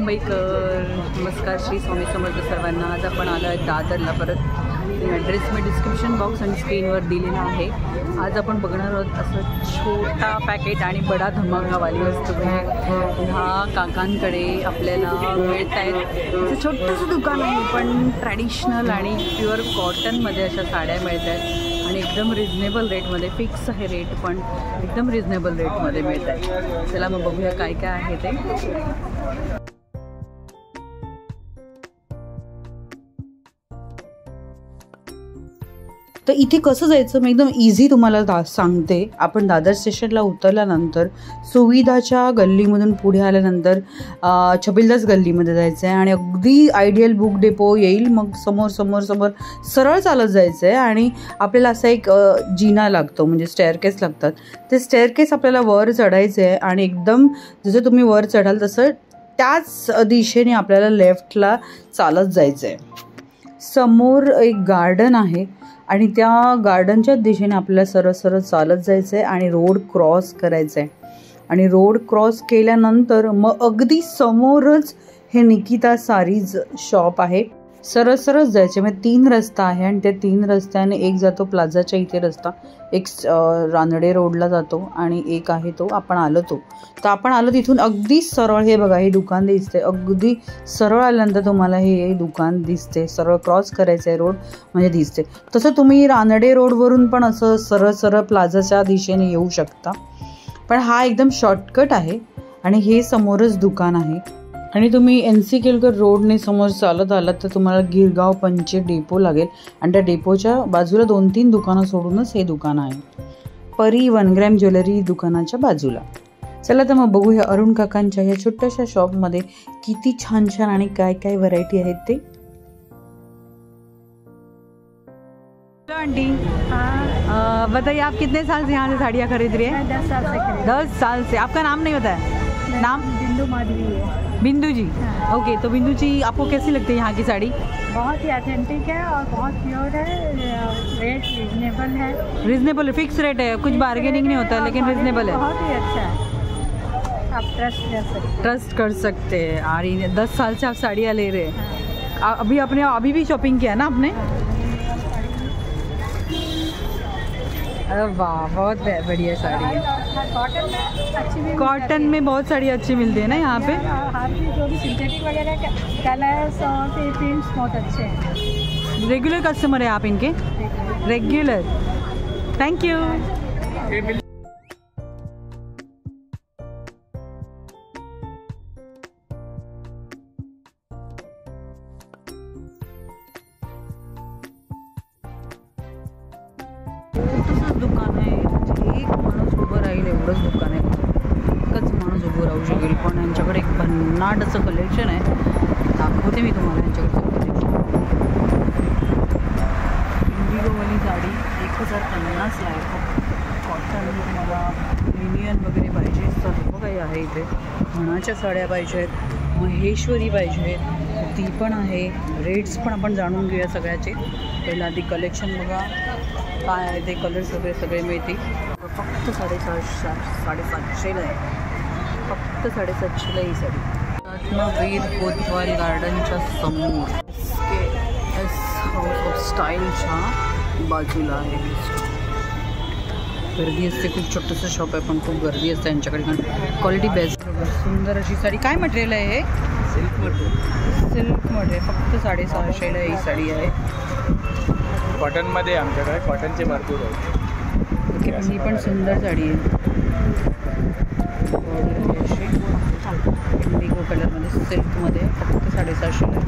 मुंबईकर, नमस्कार, श्री स्वामी समर्थ सर्वांना। आज आपण आलो आहे दादरला परत। ॲड्रेस मी डिस्क्रिप्शन बॉक्स आणि स्क्रीनवर दिलेला आहे। आज आपण बघणार आहोत असं छोटा पॅकेट आणि बडा धमाकावाली वस्तू ह्या काकांकडे आपल्याला मिळत आहेत। असं छोटंसं दुकान आहे पण ट्रॅडिशनल आणि प्युअर कॉटनमध्ये अशा साड्या मिळत आहेत आणि एकदम रिजनेबल रेटमध्ये। फिक्स आहे रेट पण एकदम रिजनेबल रेटमध्ये मिळत आहे। चला मग बघूया काय काय आहे ते। तर इथे कसं जायचं मी एकदम इझी तुम्हाला सांगते। आपण दादर स्टेशनला उतरल्यानंतर सुविधाच्या गल्लीमधून पुढे आल्यानंतर छबिलदास गल्लीमध्ये जायचं आहे आणि अगदी आयडियल बुक डेपो येईल। मग समोर समोर समोर सरळ चालत जायचं आहे आणि आपल्याला असा एक जिना लागतो, म्हणजे स्टेअरकेस लागतात। ते स्टेअरकेस आपल्याला वर चढायचं आहे आणि एकदम जसं तुम्ही वर चढाल तसं त्याच दिशेने आपल्याला लेफ्टला चालत जायचं आहे। समोर एक गार्डन आहे आणि त्या गार्डनच्या दिशेने आपल्याला सरळ सरळ चालत जायचं आहे आणि रोड क्रॉस करायचं आहे। आणि रोड क्रॉस केल्यानंतर मग अगदी समोरच हे निकिता सारीज शॉप आहे। सरळ सरळ जायचे, म्हणजे 3 रस्ता आहे आणि त्या 3 रस्त्याने एक जातो प्लाझाच्या इथे रस्ता, एक रानडे रोडला जातो आणि एक आहे तो आपण आलो तर आपण आलो तिथून अगदी सरळ हे बघा हे दुकान दिसते। अगदी सरळ आल्यानंतर तुम्हाला हे दुकान दिसते। सरळ क्रॉस करायचं आहे रोड म्हणजे दिसते। तसं तुम्ही रानडे रोडवरून पण असं सरळ सरळ प्लाझाच्या दिशेने येऊ शकता, पण हा एकदम शॉर्टकट आहे आणि हे समोरच दुकान आहे। आणि तुम्ही NC केळकर रोडने समोर चालत आलात तर तुम्हाला गिरगाव पंचे डेपो लागेल आणि त्या डेपोच्या बाजूला 2-3 दुकानं सोडूनच हे दुकान आहे। परी 1 ग्रॅम ज्वेलरी दुकानाच्या बाजूला। चला तर मग बघूया अरुण काकांच्या ह्या छोट्याशा शॉपमध्ये किती छान छान आणि काय काय व्हरायटी आहेत ते। आंटी बताइए, आप कितने साल से यहाँ से साड़ियाँ खरीद रही हैं? 10 साल से। 10 साल से। आपका नाम नहीं बताया? नाम बिंदु माधवी है। बिंदु जी, ओके। तो बिंदु जी आपको कैसी लगती है यहाँ की साड़ी? बहुत ही ऑथेंटिक है और बहुत प्योर है। रेट रीजनेबल है। रीजनेबल है, फिक्स रेट है, कुछ बार्गेनिंग नहीं होता है लेकिन रीजनेबल है। बहुत ही अच्छा है, आप ट्रस्ट कर सकते हैं। आ रही है 10 साल से आप साड़ियाँ ले रहे हैं। अभी भी शॉपिंग किया ना आपने? अरे वाह, बहुत बढ़िया साड़ी है। कॉटन में अच्छी भी, कॉटन में बहुत साड़ी अच्छी मिलती है ना यहाँ पे। हाथ की जो भी सिंथेटिक वगैरह कलर्स और प्रिंट्स बहुत अच्छे हैं। रेगुलर कस्टमर है आप इनके? रेगुलर। Thank you. छोटंसंच दुकान आहे, एक माणूस उभं राहील एवढंच दुकान आहे, एकच माणूस उभं राहू शकेल। पण यांच्याकडे एक भन्नाट असं कलेक्शन आहे, दाखवते मी तुम्हाला यांच्याकडचं कलेक्शन। इंडिगोवाली साडी 1050ला आहे। कॉटन तुम्हाला लिनियन वगैरे पाहिजे सर्व काही आहे इथे। खणाच्या साड्या पाहिजेत, महेश्वरी पाहिजेत, ती पण आहे। रेट्स पण आपण जाणून घेऊया सगळ्याचे। पहिला आधी कलेक्शन बघा काय आहे ते, कलर्स वगैरे सगळे मिळतील। फक्त 750ला आहे, फक्त 750ला ही साडी। वीर कोतवाल गार्डनच्या समोर SKS हाऊस ऑफ स्टाईलच्या बाजूला आहे। गर्दी असते, खूप छोटंसं शॉप आहे पण खूप गर्दी असते यांच्याकडे, कारण क्वालिटी बेस्ट। सुंदर अशी साडी, काय मटेरियल आहे हे? Silk material. सिल्क मटेरियल, फक्त 650ला ही साडी आहे। कॉटनमध्ये आमच्याकडे कॉटनचे भरपूर आहेत। ओके, ही पण सुंदर साडी आहे, इंडिगो कलरमध्ये, सिल्कमध्ये, फक्त 750ला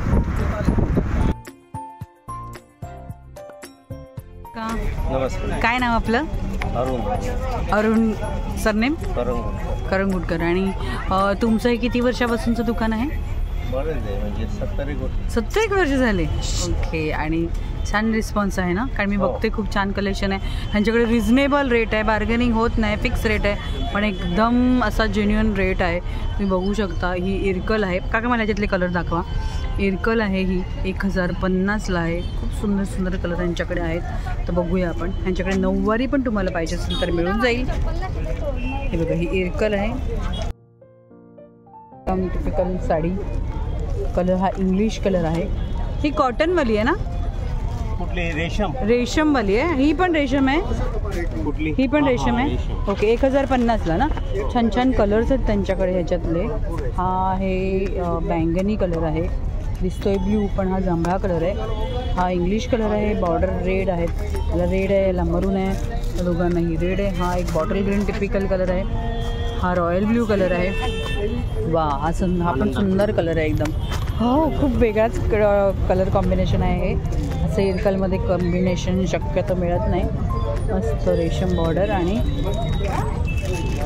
का? नमस्कार, काय नाव आपलं? अरुण सरनेम? करंगुटकर। आणि तुमचं हे किती वर्षापासूनचं दुकान आहे? म्हणजे 70 वर्ष झाले। ओके, आणि छान रिस्पॉन्स आहे ना? कारण मी बघते खूप छान कलेक्शन आहे ह्यांच्याकडे। रिजनेबल रेट आहे, बार्गेनिंग होत नाही, फिक्स रेट आहे पण एकदम असा जेन्युइन रेट आहे। तुम्ही बघू शकता ही इरकल आहे। काका मला याच्यातले कलर दाखवा। इरकल आहे ही 1050ला आहे। खूप सुंदर सुंदर कलर यांच्याकडे आहेत, तर बघूया आपण। ह्यांच्याकडे नऊवारी पण तुम्हाला पाहिजे असेल तर मिळून जाईल। हे बघा ही इरकल आहे, एकदम टिपिकल साडी. कलर हा इंग्लिश कलर आहे. ही कॉटनवाली आहे ना? कुठली? रेशम. रेशमवाली आहे. ही पण रेशम आहे. कुठली? ही पण रेशम आहे. ओके 1050ला ना. छान छान कलर्स आहेत त्यांच्याकडे ह्याच्यातले. हा आहे बैंगनी कलर आहे दिसतोय. ब्ल्यू पण हा जांभळा कलर आहे. हा इंग्लिश कलर आहे. बॉर्डर रेड आहेत. याला रेड आहे, याला मरून आहे, दोघांनाही रेड आहे. हा एक बॉटल ग्रीन टिपिकल कलर आहे. हा रॉयल ब्ल्यू कलर आहे. वा हा पण सुंदर कलर आहे एकदम. हो खूप वेगळाच कलर कॉम्बिनेशन आहे हे. असं इरकलमध्ये कॉम्बिनेशन शक्यतो मिळत नाही. मस्त रेशम बॉर्डर आणि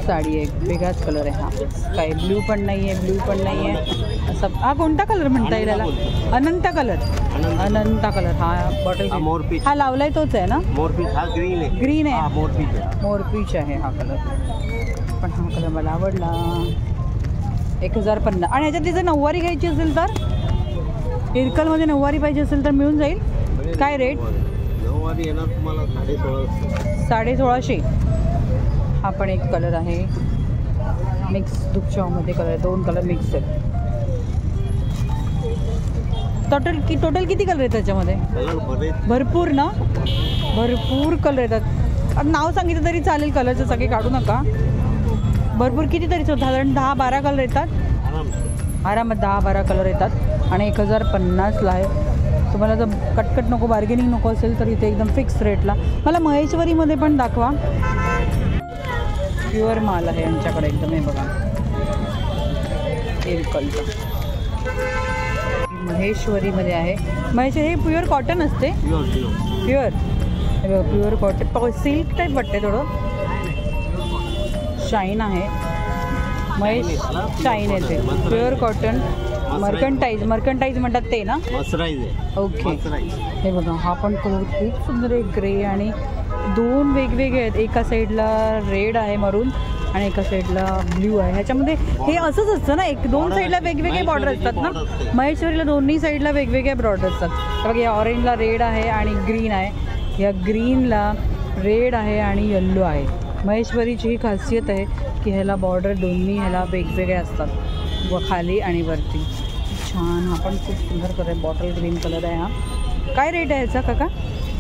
साडी आहे. वेगळाच कलर आहे हा. काय ब्ल्यू पण नाही आहे, ब्ल्यू पण नाही आहे. असं हा कोणता कलर म्हणता येईल याला? अनंता कलर. अनंता कलर. हा बॉटल हा लावलाय तोच आहे ना? मोरपीच. हा ग्रीन आहे. ग्रीन आहे. मोरपीच. मोरपीच आहे हा कलर. पण हा कलर मला आवडला. 1050. आणि ह्याच्यात तिचं नऊवारी घ्यायची असेल तर, इरकलमध्ये नऊवारी पाहिजे असेल तर मिळून जाईल. काय रेट? नऊवारी येणार तुम्हाला 1650. हा पण एक कलर आहे मिक्स दुपचावमध्ये कलर आहे. 2 कलर मिक्स आहेत. टोटल किती कलर आहेत त्याच्यामध्ये? भरपूर ना, भरपूर कलर येतात. नाव सांगितलं तरी चालेल, कलरचं सगळे काढू नका. भरपूर कितीतरी साधारण 10-12 कलर येतात आरामात. 10-12 कलर येतात आणि 1050ला आहे. तुम्हाला जर कटकट नको, बार्गेनिंग नको असेल तर इथे एकदम फिक्स रेटला. मला महेश्वरीमध्ये पण दाखवा. प्युअर माल आहे यांच्याकडे एकदम. हे बघा इरकलचा महेश्वरीमध्ये आहे. महेश्वरी हे प्युअर कॉटन असते. प्युअर हे बघा प्युअर कॉटन. सिल्क टाईप वाटते थोडं. शाईन आहे. महेश शाईन येते. Pure cotton. मर्कंटाईज म्हणतात ते ना? ओके. हे बघा हा पण कलर खूप सुंदर आहे. ग्रे आणि 2 वेगवेगळे आहेत. एका साईडला रेड आहे मरून आणि एका साईडला ब्ल्यू आहे. ह्याच्यामध्ये हे असंच असतं ना, 1-2 साईडला वेगवेगळे बॉर्डर असतात ना? महेश्वरीला दोन्ही साईडला वेगवेगळे बॉर्डर असतात. तर बघा या ऑरेंजला रेड आहे आणि ग्रीन आहे. या ग्रीनला रेड आहे आणि येल्लो आहे. महेश्वरीची ही खासियत आहे की ह्याला बॉर्डर दोन्ही ह्याला वेगवेगळे असतात, व खाली आणि वरती. छान. हा पण खूप सुंदर कलर आहे. बॉटल ग्रीन कलर आहे हा. काय रेट आहे ह्याचा काका?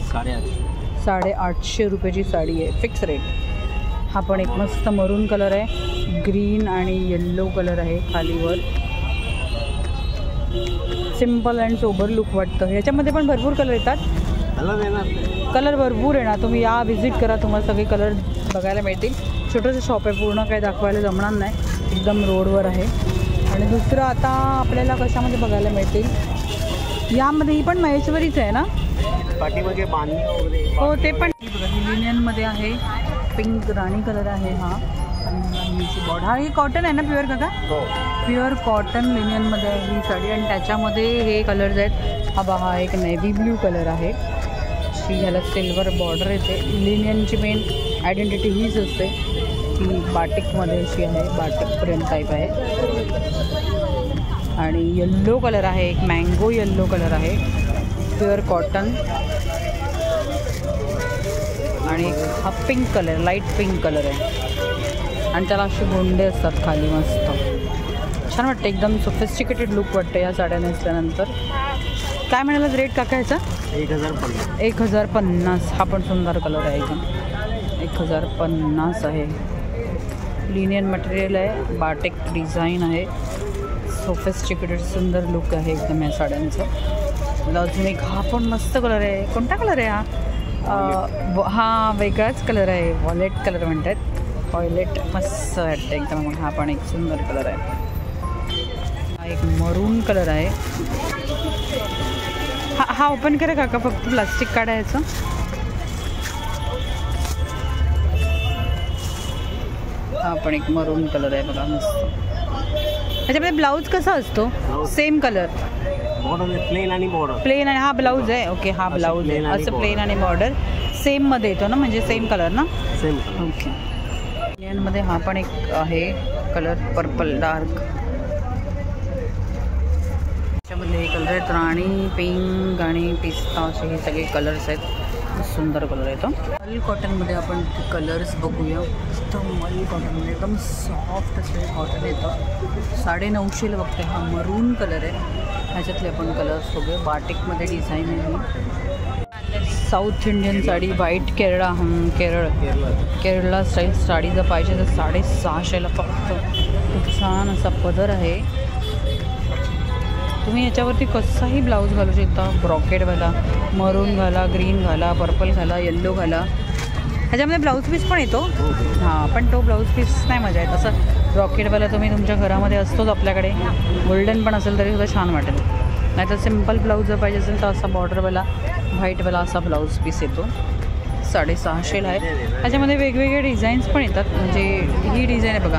850 रुपयाची साडी आहे. Fix rate. हा पण एक मस्त मरून कलर आहे. ग्रीन आणि येल्लो कलर आहे खालीवर. सिम्पल अँड सोबर लुक वाटतं. ह्याच्यामध्ये पण भरपूर कलर येतात. कलर भरपूर आहे ना. तुम्ही या व्हिजिट करा, तुम्हाला सगळे कलर बघायला मिळतील. छोटंसं शॉप आहे, पूर्ण काही दाखवायला जमणार नाही. एकदम रोडवर आहे. आणि दुसरं आता आपल्याला कशामध्ये बघायला मिळतील? यामध्ये ही पण महेश्वरीच आहे ना? पाठीमागे बांधणी वगैरे. हो ते पण. लिनियनमध्ये आहे. पिंक राणी कलर आहे हा. आणि बॉर्डर. हा ही कॉटन आहे ना प्युअर काका? प्युअर कॉटन लिनियनमध्ये आहे ही साडी. आणि त्याच्यामध्ये हे कलर्स आहेत. हा बघा हा एक नेव्ही ब्ल्यू कलर आहे. ह्याला सिल्वर बॉर्डर येते. लिनियनची मेन आयडेंटिटी हीच असते की बाटिकमध्ये अशी आहे. बाटिक प्रिंट टाईप आहे. आणि येल्लो कलर आहे. एक मँगो येल्लो कलर आहे. Pure cotton. आणि हा pink colour, light pink colour आहे. आणि त्याला असे गोंडे असतात खाली. मस्त छान वाटतं. एकदम सोफिस्टिकेटेड लुक वाटतं या साड्या नेसल्यानंतर. काय म्हणालाच रेट काका ह्याचा? 1050. हा पण सुंदर कलर आहे एकदम. 1050 आहे. लिनियन मटेरियल आहे. बाटिक डिझाईन आहे. सोफिस्टिकेटेड सुंदर लुक आहे एकदम या साड्यांचं. अजून एक हा पण मस्त कलर आहे. कोणता कलर आहे हा? हा वेगळाच कलर आहे. व्हॉलेट कलर म्हणतात. व्हॉलेट मस्त वाटतं एकदम. हा पण एक सुंदर कलर आहे. हा एक मरून कलर आहे. हा ओपन करा काका, फक्त प्लास्टिक काढायचं. हा पण एक मरून कलर आहे बघा मस्त. त्याच्यामध्ये ब्लाऊज कसा असतो? Same colour. प्लेन आणि बॉर्डर. प्लेन आणि हा ब्लाऊज आहे. ओके हा ब्लाऊज आहे. असं प्लेन आणि बॉर्डर सेममध्ये येतो ना, म्हणजे सेम कलर ना? सेम. ओके. प्लेनमध्ये हा पण एक आहे कलर पर्पल डार्क. त्याच्यामध्ये हे कलर आहेत राणी, पिंक आणि पिस्ता असे हे सगळे कलर्स आहेत. सुंदर कलर आहे तो. मल कॉटनमध्ये आपण कलर्स बघूया. एकदम मल कॉटनमध्ये एकदम सॉफ्ट असे कॉटन येतं. 950ला बघते. हा मरून कलर आहे. ह्याच्यातले आपण कलर्स बघूया. बाटिकमध्ये डिझाईन आहे. South Indian sari white Kerala style sari जर पाहिजे तर 650ला फक्त. खूप छान असा पदर आहे. तुम्ही याच्यावरती कसाही ब्लाऊज घालू शकता. ब्रॉकेटवाला, मरून घाला, ग्रीन घाला, पर्पल घाला, येल्लो घाला. ह्याच्यामध्ये ब्लाऊज पीस पण येतो. हां, पण तो ब्लाऊज पीस नाही मजा आहे. तसं ब्रॉकेटवाला तुम्ही तुमच्या घरामध्ये असतोच आपल्याकडे. गोल्डन पण असेल तरी सुद्धा छान वाटेल. नाही तर सिम्पल ब्लाऊज जर पाहिजे असेल तर असा बॉर्डरवाला व्हाईटवाला असा ब्लाऊज पीस येतो. 650ला आहे. ह्याच्यामध्ये वेगवेगळे डिझाईन्स पण येतात. म्हणजे ही डिझाईन आहे बघा.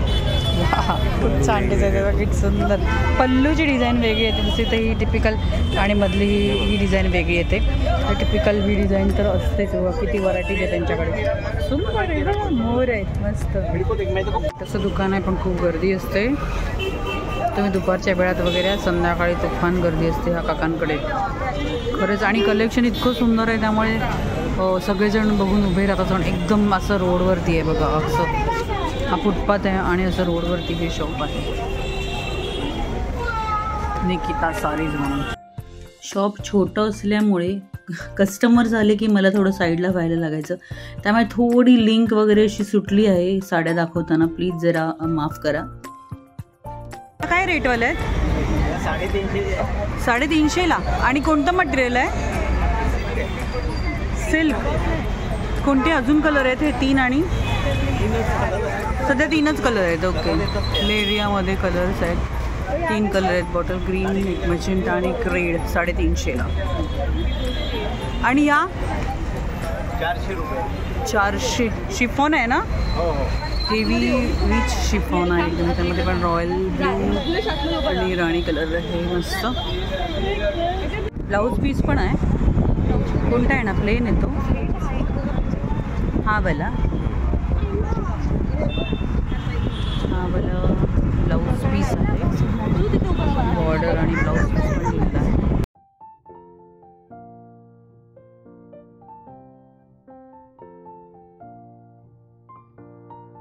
खूप छान डिझाईन आहे बघा. किती सुंदर. पल्लूची डिझाईन वेगळी येते. दुसरी तर ही टिपिकल आणि मधली ही डिझाईन वेगळी येते. टिपिकल ही डिझाईन तर असतेच. किती व्हरायटीज आहे त्यांच्याकडे. सुंदर आहे. मोर आहेत मस्त. तसं दुकान आहे पण खूप गर्दी असते. तुम्ही दुपारच्या वेळात वगैरे संध्याकाळी तुफान गर्दी असते ह्या काकांकडे खरंच. आणि कलेक्शन इतकं सुंदर आहे त्यामुळे सगळेजण बघून उभे राहतात. एकदम असं रोडवरती आहे बघा. असं हा फुटपाथ आहे आणि असं रोडवरती हे शॉप आहे. निकिता सारीज म्हणून. शॉप छोटं असल्यामुळे कस्टमर झाले की मला थोडं साईडला व्हायला लागायचं. त्यामुळे थोडी लिंक वगैरे अशी सुटली आहे साड्या दाखवताना. प्लीज जरा माफ करा. काय रेटवाले आहेत? 350ला. आणि कोणतं मटेरियल आहे? सिल्क. कोणते अजून कलर आहेत? हे 3 आणि सध्या 3च कलर आहेत. ओके. लेरियामध्ये कलर्स आहेत. 3 कलर आहेत. बॉटल ग्रीन, मजेंटा आणि रेड. 350ला. आणि या 400 रुपये. 400. शिफॉन आहे ना? हो. हेवी रिच शिफॉन आहे एकदम. त्यामध्ये पण रॉयल ब्ल्यू आणि राणी कलर आहे मस्त. ब्लाऊज पीस पण आहे. कोणता आहे ना? प्लेन येतो हा वाला. हा वाला ब्लाऊज पीस आहे. बॉर्डर आणि ब्लाऊज पीस पण दिलेला आहे.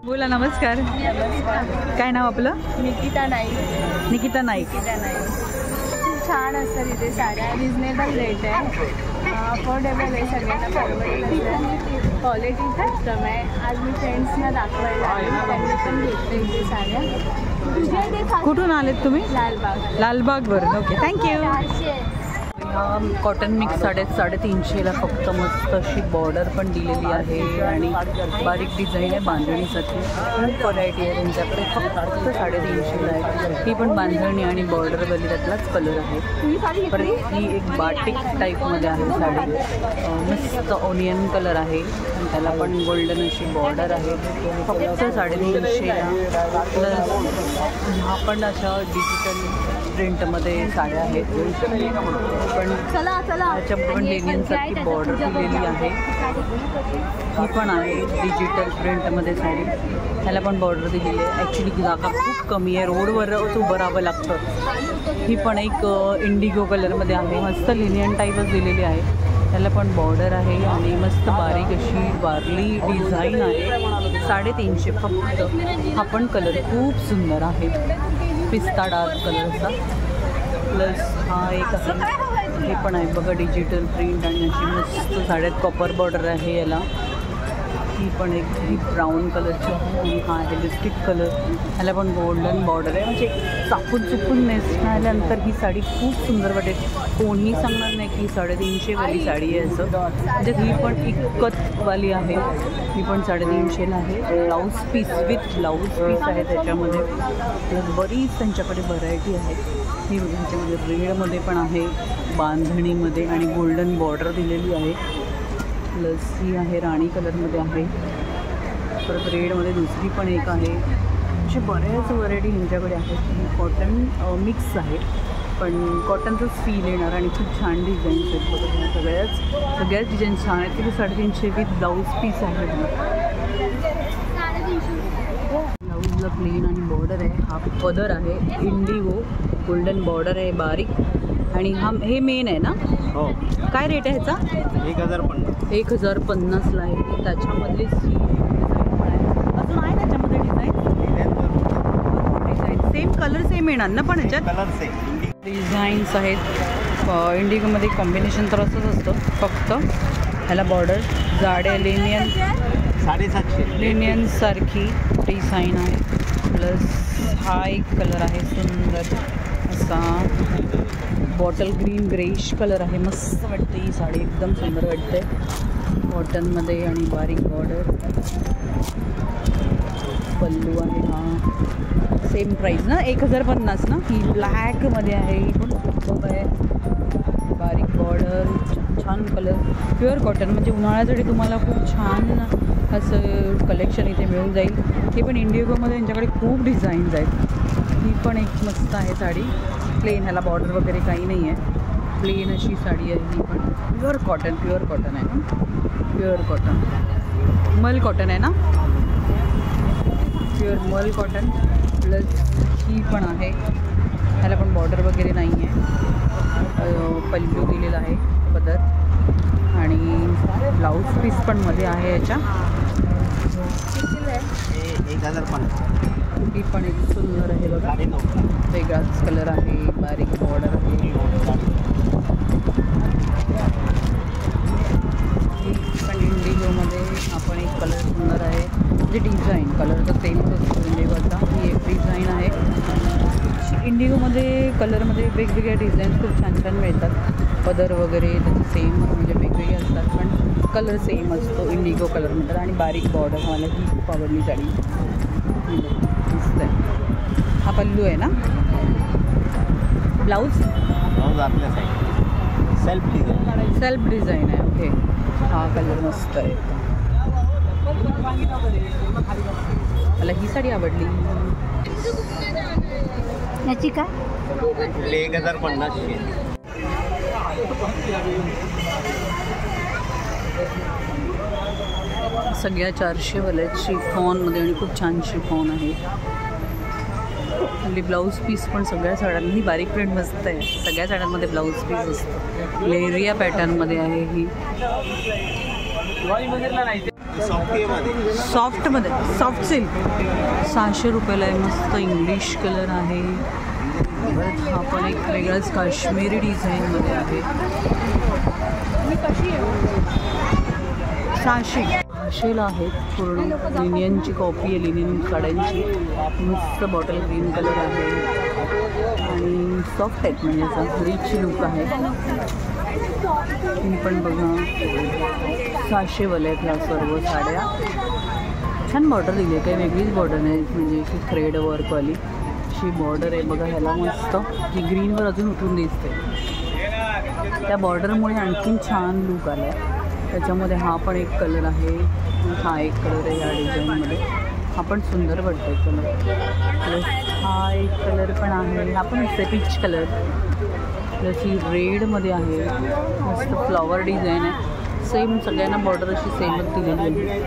बोला. नमस्कार. काय नाव आपलं? निकिता नाईक. निकिता नाईक. खूप छान असतात इथे साड्या. रिजनेबल रेट आहे. अफोर्डेबल आहे. सगळ्यांना परवडेल. क्वालिटी उत्तम आहे. आज मी फ्रेंड्सना दाखवायला आले. त्यांनी पण घेतले इथे साड्या. कुठून आलेत तुम्ही? लालबाग. लालबागवरून. ओके. थँक्यू. 400. कॉटन मिक्स साड्या 350ला फक्त. मस्त अशी बॉर्डर पण दिलेली आहे आणि बारीक डिझाईन आहे बांधणीसाठी. खूप व्हरायटी आहे त्यांच्याकडे. फक्त 350ला आहे. ही पण बांधणी आणि बॉर्डरवाली त्यातलाच कलर आहे. परत ही एक बाटिक टाईपमध्ये आहे साडी. मस्त ओनियन कलर आहे. त्याला पण गोल्डन अशी बॉर्डर आहे. फक्त 350ला. प्लस ह्या पण अशा डिजिटल प्रिंटमध्ये साड्या आहेत. पण त्याच्या पण लेनियनसारखी बॉर्डर दिलेली आहे. ही पण आहे डिजिटल प्रिंटमध्ये साडी. ह्याला पण बॉर्डर दिलेली आहे. ॲक्च्युली जागा खूप कमी आहे. रोडवरच उभं राहावं लागतं. ही पण एक इंडिगो कलरमध्ये आहे. मस्त लिनियन टाईपच दिलेली आहे. त्याला पण बॉर्डर आहे आणि मस्त बारीक अशी वारली डिझाईन आहे. 350 फक्त. हा पण कलर खूप सुंदर आहे. पिस्ता डार्क कलरचा. प्लस हा एक आहे. हे पण आहे बघा डिजिटल प्रिंट आणि अशी मस्त साड्यात कॉपर बॉर्डर आहे याला. ही पण एक ही ब्राऊन कलरची आहे. आणि हा आहे बिस्किट कलर. ह्याला पण गोल्डन बॉर्डर आहे. म्हणजे चापून चुकून नेसल्यानंतर ही साडी खूप सुंदर वाटेल. कोणीही सांगणार नाही की 350वाली साडी आहे असं. म्हणजे ही पण इकतवाली आहे. ही पण 350ला आहे. Blouse piece with blouse piece आहे त्याच्यामध्ये. बरीच त्यांच्याकडे व्हरायटी आहे. ही ह्याच्यामध्ये रेडमध्ये पण आहे, बांधणीमध्ये आणि गोल्डन बॉर्डर दिलेली आहे. प्लस ही आहे राणी कलरमध्ये आहे. परत रेडमध्ये दुसरी पण एक आहे. अशा बऱ्याच व्हरायटी ह्यांच्याकडे आहेत. कॉटन मिक्स आहे पण कॉटनचंच फील येणार आणि खूप छान डिझाईन्स आहेत बघा. सगळ्याच डिझाईन छान आहेत. तिथे 350 विथ ब्लाऊज पीस आहे. ब्लाऊजला प्लेन आणि बॉर्डर आहे. हा पदर आहे इंडिगो. गोल्डन बॉर्डर आहे बारीक. आणि हे मेन आहे ना? हो. काय रेट आहे ह्याचा? 1050. 1050ला आहे. त्याच्यामधलीच अजून आहे त्याच्यामध्ये डिझाईन सेम कलर सेम येणार ना पण ह्याच्यात? Colour same. डिझाईन्स आहेत इंडिगोमध्ये. कॉम्बिनेशन तर असंच असतं, फक्त ह्याला बॉर्डर जाड आहे. लेनियन 750. लेनियनसारखी डिझाईन आहे. प्लस हा एक कलर आहे सुंदर असा बॉटल ग्रीन ग्रेश कलर आहे. मस्त वाटते ही साडी, एकदम सुंदर वाटते कॉटनमध्ये. आणि बारीक बॉर्डर. पल्लू आहे हा. सेम प्राईस ना 1050 ना. ही ब्लॅकमध्ये आहे, ही पण खूप आहे. बारीक बॉर्डर, छान कलर. प्युअर कॉटन म्हणजे उन्हाळ्यासाठी तुम्हाला खूप छान असं कलेक्शन इथे मिळून जाईल. हे पण इंडिगोमध्ये यांच्याकडे खूप डिझाईन्स आहेत. ही पण एक मस्त आहे साडी. प्लेन, ह्याला बॉर्डर वगैरे काही नाही आहे, प्लेन अशी साडी आहे ही पण. प्युअर कॉटन आहे ना. प्युअर कॉटन, मल कॉटन आहे ना. प्युअर मल कॉटन. प्लस ही पण आहे, ह्याला पण बॉर्डर वगैरे नाही आहे. पल्लू दिलेला आहे पदर. आणि ब्लाऊज पीस पण मध्ये आहे याच्या. 1050. ही पण एक सुंदर आहे बघा, वेगळाच कलर आहे, बारीक बॉर्डर आहे. पण इंडिगोमध्ये आपण एक कलर सुंदर आहे, म्हणजे डिझाईन कलर तर सेमच असतो इंडिगोचा. ही एक डिझाईन आहे. इंडिगोमध्ये कलरमध्ये वेगवेगळ्या डिझाईन्स खूप छान छान मिळतात. पदर वगैरे त्याचे सेम म्हणजे वेगवेगळे असतात, पण कलर सेम असतो इंडिगो कलर म्हणतात. आणि बारीक बॉर्डर, मला ही खूप आवडली साडी, दिसत आहे. हा पल्लू आहे ना. ब्लाऊज आपल्या साईड सेल्फ डिझाईन आहे. ओके. हा कलर मस्त आहे, मला ही साडी आवडली. याची का 1050. सगळ्या 400 वाल्या शिफॉनमध्ये आणि खूप छान शिफॉन आहे. हल्ली ब्लाऊज पीस पण सगळ्या साड्यांनी बारीक प्रिंट मस्त आहे. सगळ्या साड्यांमध्ये ब्लाऊज पीस असतं. लेरिया पॅटर्नमध्ये आहे ही. सॉफ्टमध्ये, सॉफ्ट सिल्क 600 रुपयाला आहे. मस्त इंग्लिश कलर आहे. हा पण एक वेगळाच काश्मीरी डिझाईनमध्ये आहे. 600ला आहे. पूर्ण लिनियनची कॉपी आहे, लिनियन साड्यांची. मस्त बॉटल ग्रीन कलर आहे आणि सॉफ्ट आहेत, म्हणजे असा रिच लुक आहे. ही पण बघा 600 वाल्या आहेत ह्या सर्व साड्या. छान बॉर्डर दिली आहे, काही वेगळीच बॉर्डर आहे, म्हणजे अशी थ्रेड वर्कवाली अशी बॉर्डर आहे बघा ह्याला. मस्त ही ग्रीनवर अजून उठून दिसते. त्या बॉर्डरमुळे आणखीन छान लुक आला आहे. त्याच्यामध्ये हा पण एक कलर आहे, हा एक कलर आहे या डिझाईनमध्ये. हा पण सुंदर वाटतो कलर. प्लस हा एक कलर पण आहे, हा पण असते पीच कलर. प्लस ही रेडमध्ये आहे, मस्त फ्लॉवर डिझाईन आहे. सेम सगळ्यांना बॉर्डर अशी सेमच दिलेली आहे.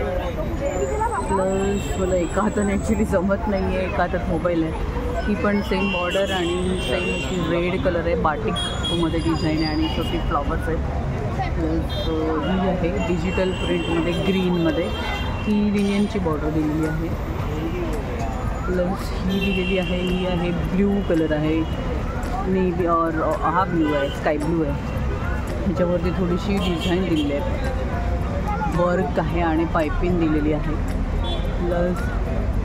प्लस मला एका हाताने ॲक्च्युली जमत नाही आहे, एका हातात मोबाईल आहे. ही पण सेम बॉर्डर आणि सेम अशी रेड कलर आहे, बाटिकमध्ये डिझाईन आहे आणि छोटी फ्लॉवर्स आहेत. प्लस ही आहे डिजिटल प्रिंटमध्ये ग्रीनमध्ये, ही लिनियनची बॉर्डर दिलेली आहे. प्लस ही दिलेली आहे, ही आहे ब्ल्यू कलर आहे, नेव्ही और हा ब्ल्यू आहे, स्काय ब्ल्यू आहे. ह्याच्यावरती थोडीशी डिझाईन दिलेली आहे, वर्क आहे आणि पायपिंग दिलेली आहे. प्लस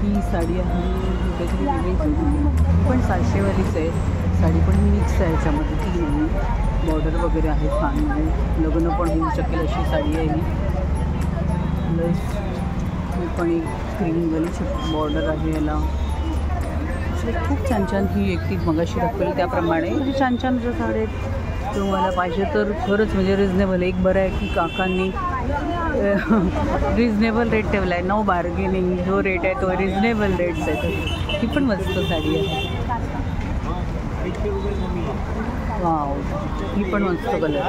ही साडी आहे, काहीतरी वेगळी पण 700वालीच आहे साडी, पण मिक्स आहे ह्याच्यामध्ये. ती नाही बॉर्डर वगैरे आहे छान, म्हणजे लग्न पण होऊ शकेल अशी साडी आहे ही. प्लस ही पण एक ग्रीनवाली बॉर्डर आहे याला. खूप छान छान ही एक ती मगाशी दाखवली त्याप्रमाणे म्हणजे छान छान जर साडे तुम्हाला पाहिजे तर खरंच म्हणजे रिजनेबल. एक बरं आहे की काकांनी रिजनेबल रेट ठेवला आहे, नो बार्गेनिंग. जो रेट आहे तो रिजनेबल रेट्स आहे. ही पण मस्त साडी आहे. वाव, ही पण मस्त कलर.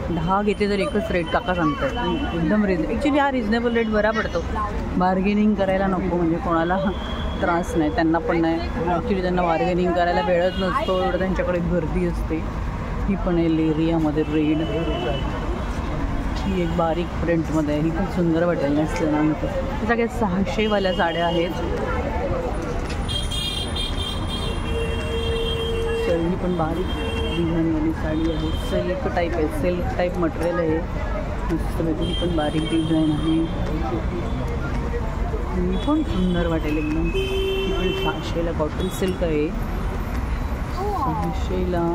10 घेतले तर एकच रेट काका सांगतात एकदम ॲक्च्युली हा रिजनेबल रेट बरा पडतो. बार्गेनिंग करायला नको, म्हणजे कोणाला त्रास नाही, त्यांना पण नाही. ॲक्च्युली त्यांना बार्गेनिंग करायला वेळच नसतो, एवढं त्यांच्याकडे गर्दी असते. ही पण आहे लेरियामध्ये रेड. ही एक बारीक प्रिंटमध्ये आहे, ही पण सुंदर वाटेल नेसल्यानंतर. हे सगळ्या 600वाल्या साड्या आहेत. तर ही पण बारीक डिझाईनवाली साडी आहे, सिल्क टाईप आहे, सिल्क टाईप मटेरियल आहे मस्तपैकी. ही पण बारीक डिझाईन आहे, ही पण सुंदर वाटेल एकदम. ही पण 600ला कॉटन सिल्क आहे. 600ला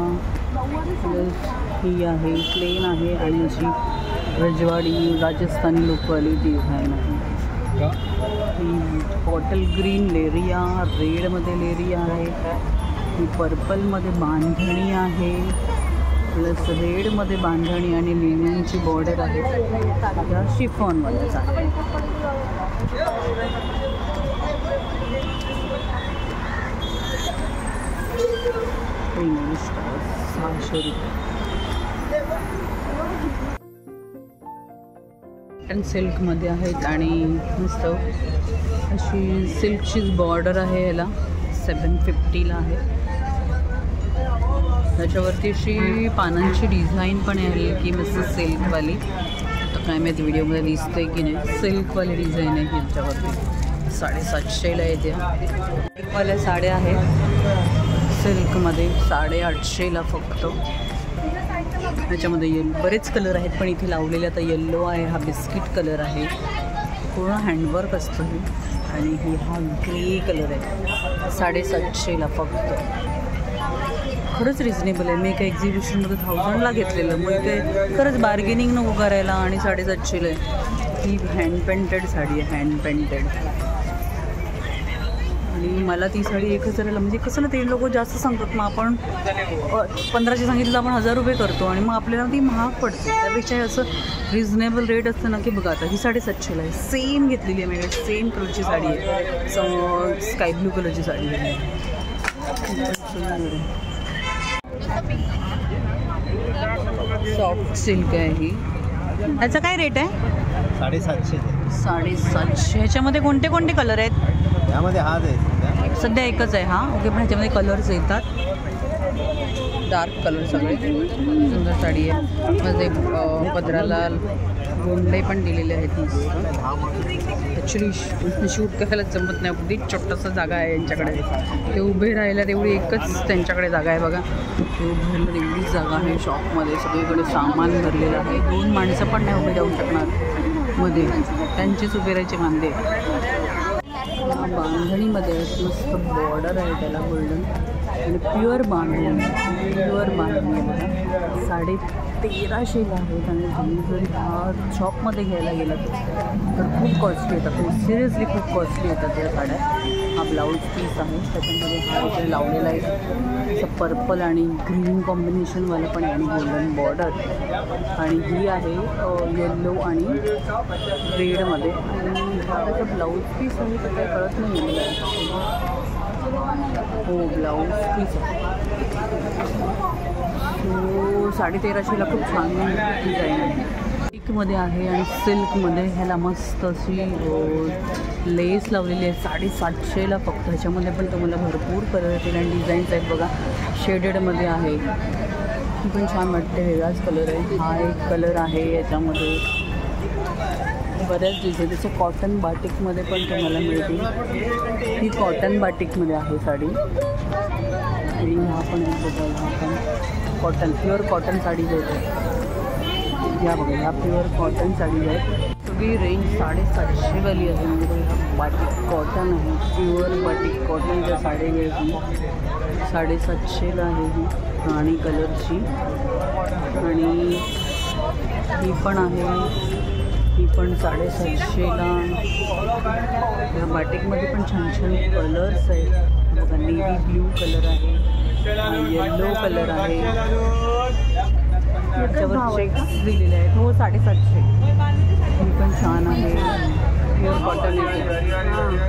ही आहे, प्लेन आहे आणि अशी रजवाडी राजस्थानी लोकवाली डिझाईन आहे. ही बॉटल ग्रीन लेरिया, रेडमध्ये लेरिया आहे. ही पर्पलमध्ये बांधणी आहे, प्लस रेडमध्ये बांधणी आणि लिनियनची बॉर्डर आहे. या शिफॉनवाल्याच आहे. इंग्लिश 600 रुपये. कॉटन सिल्कमध्ये आहेत आणि मस्त अशी सिल्कचीच बॉर्डर आहे. याला 750ला आहे. त्याच्यावरती अशी पानांची डिझाईन पण आहे की मस्त सिल्कवाली. आता काय माहीत व्हिडिओमध्ये दिसते की नाही. सिल्कवाली डिझाईन आहे ह्याच्यावरती. 750ला येते. सिल्कवाल्या साड्या आहेत सिल्कमध्ये 850ला फक्त. ह्याच्यामध्ये बरेच कलर आहेत, पण इथे लावलेले आता येल्लो आहे, हा बिस्किट कलर आहे, पूर्ण हँडवर्क असतं हे. आणि ही हा ग्रे कलर आहे. 750ला फक्त. खरंच रिजनेबल आहे. मी एका एक्झिबिशनमध्ये 1000ला घेतलेलं, मग काय खरंच बार्गेनिंग नको करायला. आणि 750ला आहे. ही हँड पेंटेड साडी आहे, हँड पेंटेड. आणि मला ती साडी 1000ला, म्हणजे कसं ना ते लोक जास्त सांगतात, मग आपण 1500 सांगितलं आपण 1000 रुपये करतो आणि मग आपल्याला ती महाग पडते. त्यापेक्षा असं रिजनेबल रेट असतं ना की बघा आता ही 750ला आहे. सेम घेतलेली आहे, म्हणजे सेम कलरची साडी आहे, स्काय ब्लू कलरची साडी आहे. सॉफ्ट सिल्क आहे ही. ह्याचा काय रेट आहे? 750. 750. ह्याच्यामध्ये कोणते कोणते कलर आहेत? यामध्ये हाच आहे सध्या एकच आहे हा. ओके, पण ह्याच्यामध्ये कलर्स येतात, डार्क कलर सगळे. सुंदर साडी आहे. मध्ये पदराला गोंडे पण दिलेले आहेत मस्त. ॲक्च्युली शूट करायला जमत नाही, अगदी छोटंसं जागा आहे यांच्याकडे. ते उभे राहायला तेवढी एकच त्यांच्याकडे जागा आहे बघा. ते उभे राहायला तेवढीच जागा आहे शॉपमध्ये. सगळीकडे सामान भरलेलं आहे. 2 माणसं पण नाही उभे जाऊ शकणार मध्ये, त्यांचीच उभे राहायचे कांदे. बांधणीमध्ये मस्त बॉर्डर आहे त्याला गोल्डन. आणि प्युअर बांधणी आहे बघा. 1350ला आहेत. आणि तुम्ही जर ह्या शॉपमध्ये घ्यायला गेला तर खूप कॉस्टली येतात, सिरियसली खूप कॉस्टली येतात या साड्या. हा ब्लाऊज पीस आहे, त्याच्यामध्ये हा इकडे लावलेला आहे असं पर्पल आणि ग्रीन कॉम्बिनेशनवाला पण आहे आणि गोल्डन बॉर्डर. आणि ही आहे येल्लो आणि रेडमध्ये. आणि हा त्याचा ब्लाऊज पीस आहे तर काही कळत नाही मला. हो, ब्लाऊज पीस आहे. तो 1350ला खूप छान डिझाईन आहे. सिल्कमध्ये आहे आणि सिल्कमध्ये ह्याला मस्त अशी लेस लावलेली आहे. 750ला फक्त. ह्याच्यामध्ये पण तुम्हाला भरपूर कलर येतील आणि डिझाईन्स आहेत बघा. शेडेडमध्ये आहे, ती पण छान वाटते. वेगळाच कलर आहे. हा एक कलर आहे याच्यामध्ये. बऱ्याच डिझाईन. त्याचे कॉटन बाटिकमध्ये पण तुम्हाला मिळतील. ही कॉटन बाटिकमध्ये आहे साडी. आणि हा पण बघा, हा पण कॉटन, प्युअर कॉटन साडीज आहेत. ह्या बघा, ह्या प्युअर कॉटन साडीज आहेत. सगळी रेंज 750वाली आहे. म्हणजे हा बाटिक कॉटन आहे, प्युअर बाटिक कॉटनच्या साडी आहे. 750ला आहे ही राणी कलरची. आणि ही पण आहे, ही पण 750ला. या बाटिकमध्ये पण छान छान कलर्स आहेत बघा. नेव्ही ब्ल्यू कलर आहे, येल्लो कलर आहे. याच्यावर चेक्स दिलेले आहेत. हो, 750. ही पण छान आहे, प्युअर कॉटन आहे.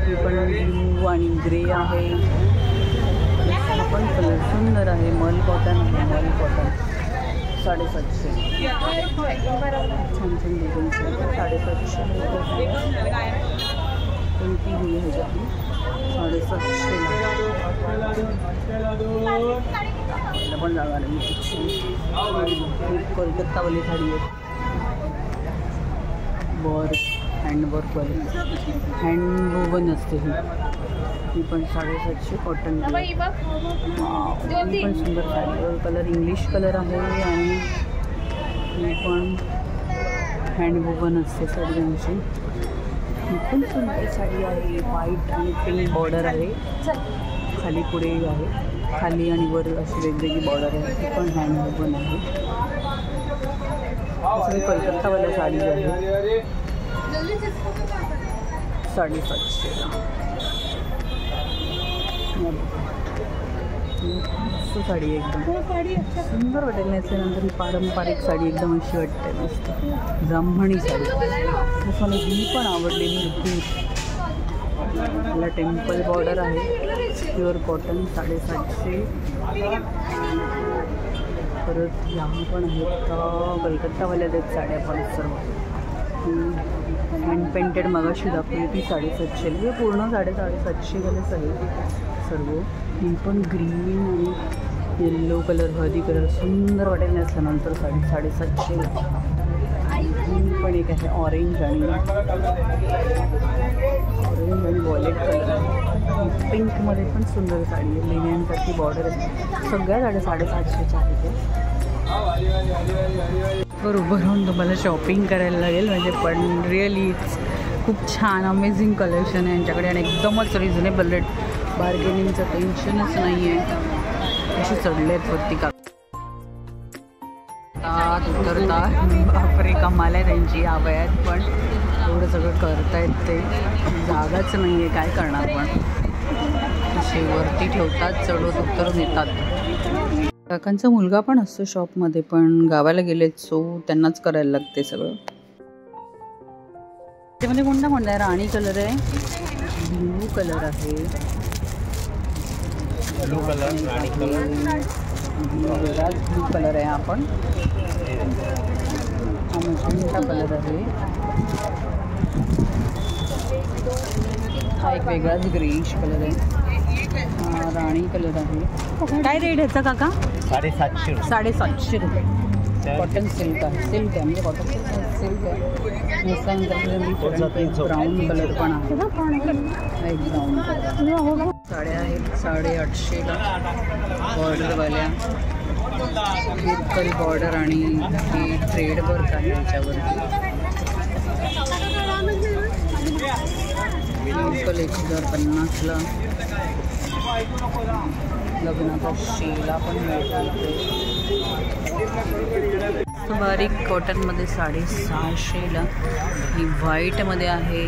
ही पण ब्लू आणि ग्रे आहे. हा पण कलर सुंदर आहे, मल कॉटन आहे, मल कॉटन. 750. छान छान डिझाईन्स 750. कोणती ही ह्याच्यातली 750 पण जागा नाही. कोलकातावाली साडी आहे. वर्क हँडवर्कवाली हँडवोवन असते ही पण 750 कॉटन. ही पण सुंदर साडी. कलर इंग्लिश कलर आहे आणि ही पण हँडवोवन असते साड्यांची. ही पण सुंदर साडी आहे. व्हाईट आणि पिंक बॉर्डर आहे. खाली पुढे आहे. खाली आणि वर अशी वेगवेगळी बॉर्डर आहे. ती पण हँडवोवन आहे. सगळी कोलकातावाल्या साडी आहे. 750 मस्त साडी आहे. एकदम सुंदर वाटेल. नेसल्यानंतर ही पारंपरिक साडी एकदम अशी वाटते. मस्त ब्राह्मणी साडी. तसं ही पण आवडलेली होती. मला टेम्पल बॉर्डर आहे. Pure cotton 750. परत ह्या पण आहेत कलकत्तावाल्या आहेत साड्या पण सर्व. हँड पेंटेड मगाशी दाखवली ती 750. म्हणजे पूर्ण 750वालेच आहे सर्व. ही पण ग्रीन आणि येल्लो कलर हळदी कलर सुंदर वाटेल नेसल्यानंतर साडी 750. ही पण एक आहे ऑरेंज आणि वॉलेट कलर. पिंकमध्ये पण सुंदर साडी आहे. लेण्यांसारखी बॉर्डर आहे. सगळ्या साड्या 750च्या आहेत. बरोबर राहून तुम्हाला शॉपिंग करायला लागेल. म्हणजे पण रिअली खूप छान अमेझिंग कलेक्शन आहे यांच्याकडे आणि एकदमच रिझनेबल रेट. बार्गेनिंगचं टेन्शनच नाही आहे. अशी चढले आहेत वरती का उतरतात. बापरे कमाल आहे त्यांची. आवयात पण एवढं सगळं करतायत ते. जागाच नाही आहे. काय करणार पण असे वरती ठेवतात. चढवत उतरून येतात. काकांचा मुलगा पण असतो शॉपमध्ये पण गावाला गेलेत सो त्यांनाच करायला लागते सगळं. त्यामध्ये कोणता आहे? राणी कलर आहे. ब्लू कलर आहे. ब्लू कलर राणी कलर ब्लू कलर आहे. हा पण मजेंटा कलर आहे. हा एक वेगळाच ग्रेइश कलर आहे. हा राणी कलर आहे. काय रेट ह्याचा काका? 750. 750 रुपये. कॉटन सिल्क आहे. सिल्क आहे म्हणजे कॉटन सिल्क आहे. नेसल्यानंतर ब्राऊन कलर पण आहे. एक ब्राऊन कलर. साड्या आहेत 850ला बॉर्डरवाल्या. सर्कल बॉर्डर आणि हे थ्रेड वर्क आहे याच्यावरती. सिंपल 1050ला. लग्नाचा शेला पण मिळतो. बारीक कॉटनमध्ये 650ला. ही व्हाईटमध्ये आहे.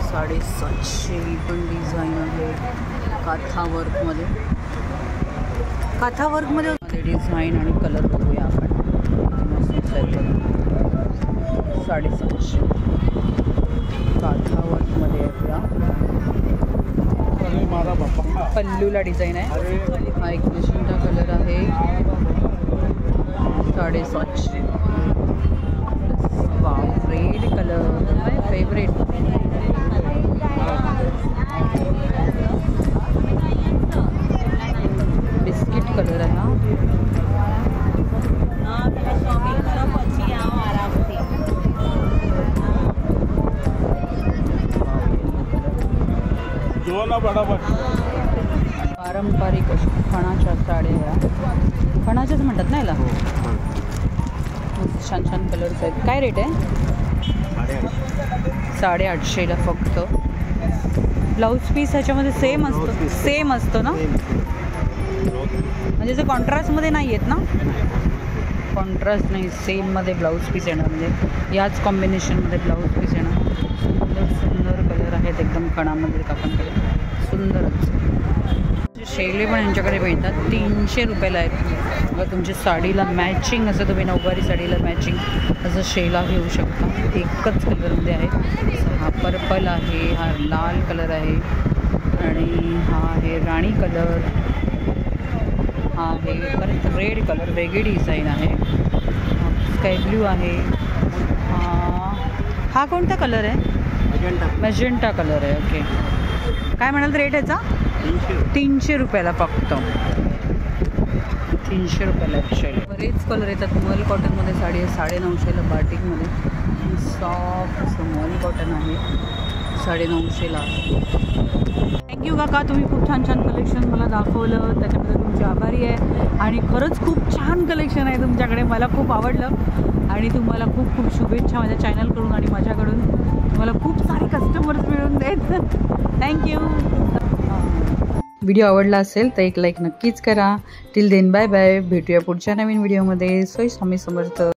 750 ही पण डिझाईन आहे. काथा वर्कमध्ये. काथा वर्कमध्ये डिझाईन आणि कलर बघूया आपण. 750 काथा वर्कमध्ये आहे. पल्लूला डिझाईन आहे. हा एक मजेंटा कलर आहे. 750. वाव रेड कलर माय फेवरेट. बिस्किट कलर आहे हा. पारंपरिक खणाच्या साड्या ह्या. खणाच्याच म्हणतात ना याला. छान छान कलर्स आहेत. काय रेट आहे? 850ला फक्त. ब्लाऊज पीस ह्याच्यामध्ये सेम असतो. सेम असतो ना म्हणजे जे कॉन्ट्रास्टमध्ये नाही आहेत ना. कॉन्ट्रास्ट नाही सेममध्ये ब्लाऊज पीस येणार. म्हणजे याच कॉम्बिनेशनमध्ये ब्लाऊज पीस येणार. सुंदर सुंदर कलर आहेत एकदम खणामध्ये. काकांकडे सुंदरच शेले पण यांच्याकडे मिळतात. 300 रुपयाला आहेत. मग तुमच्या साडीला मॅचिंग असं तुम्ही नऊवारी साडीला मॅचिंग असं शेला घेऊ शकता. एकच कलरमध्ये आहे. हा पर्पल आहे. हा लाल कलर आहे आणि हा आहे राणी कलर. हा आहे परत रेड कलर. वेगळी डिझाईन आहे. स्काय ब्ल्यू आहे. हा कोणता कलर आहे? मॅजेंटा कलर आहे. ओके, काय म्हणाल रेट याचा? 300 रुपयाला फक्त. 300 रुपयाला ॲक्च्युअली. बरेच कलर येतात. मल कॉटनमध्ये साडी आहे 950ला. बाटिकमध्ये सॉफ्ट असं मल कॉटन आहे 950ला. थँक्यू काका, तुम्ही खूप छान छान कलेक्शन मला दाखवलं, त्याच्याबद्दल तुमची आभारी आहे. आणि खरंच खूप छान कलेक्शन आहे तुमच्याकडे, मला खूप आवडलं. आणि तुम्हाला खूप खूप शुभेच्छा माझ्या चॅनलकडून आणि माझ्याकडून. तुम्हाला खूप सारे कस्टमर्स मिळून देत. थँक्यू. व्हिडिओ आवडला असेल तर एक लाईक नक्कीच करा. Till then bye bye. भेटूया पुढच्या नवीन व्हिडिओमध्ये. स्वामी समर्थ.